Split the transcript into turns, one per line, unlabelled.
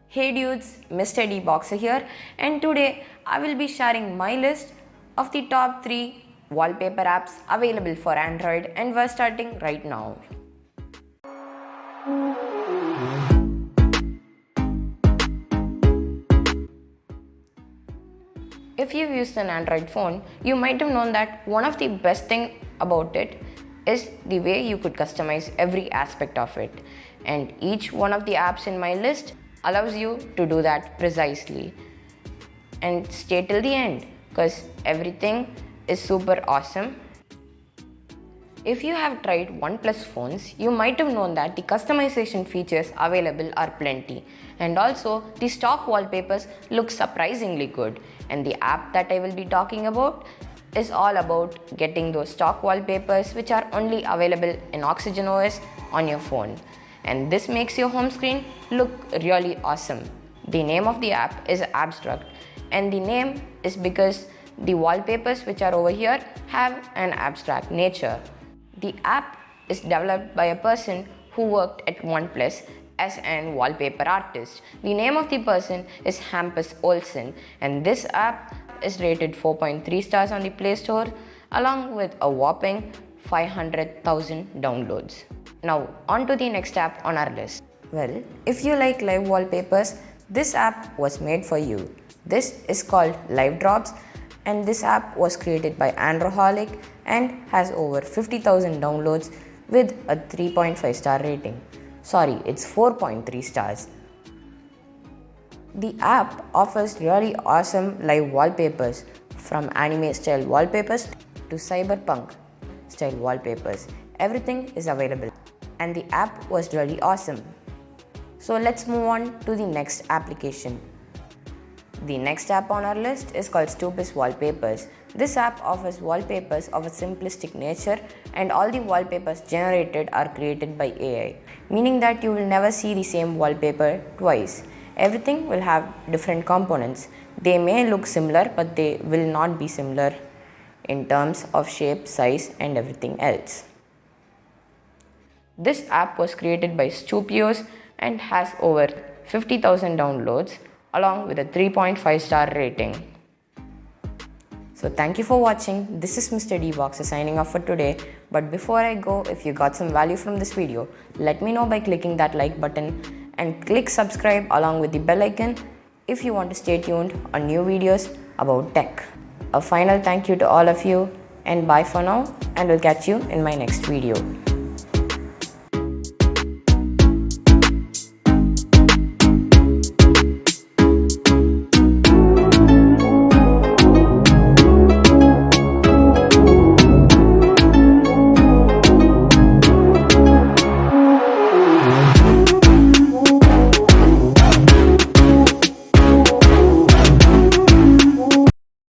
Hey dudes, Mr. D Boxer here, and today I will be sharing my list of the top 3 wallpaper apps available for Android, and we're starting right now. If you've used an Android phone, you might have known that one of the best thing about it is the way you could customize every aspect of it. And each one of the apps in my list allows you to do that precisely. And stay till the end because everything is super awesome. If you have tried OnePlus phones, you might have known that the customization features available are plenty, and also the stock wallpapers look surprisingly good. And the app that I will be talking about is all about getting those stock wallpapers which are only available in Oxygen OS on your phone. And this makes your home screen look really awesome. The name of the app is Abstract, and the name is because the wallpapers which are over here have an abstract nature. The app is developed by a person who worked at OnePlus as an wallpaper artist. The name of the person is Hampus Olsen, and this app is rated 4.3 stars on the Play Store along with a whopping 500,000 downloads. Now on to the next app on our list. Well, if you like live wallpapers, this app was made for you. This is called Live Drops, and this app was created by Androholic and has over 50,000 downloads with a 3.5 star rating. Sorry, it's 4.3 stars. The app offers really awesome live wallpapers, from anime style wallpapers to cyberpunk style wallpapers. Everything is available, and the app was really awesome. So let's move on to the next application. The next app on our list is called Stupis Wallpapers. This app offers wallpapers of a simplistic nature, and all the wallpapers generated are created by AI, meaning that you will never see the same wallpaper twice. Everything will have different components. They may look similar, but they will not be similar in terms of shape, size, and everything else. This app was created by Stupios and has over 50,000 downloads along with a 3.5 star rating. So thank you for watching. This is Mr. D Boxer signing off for today. But before I go, if you got some value from this video, let me know by clicking that like button and click subscribe along with the bell icon if you want to stay tuned on new videos about tech. A final thank you to all of you, and bye for now, and we'll catch you in my next video.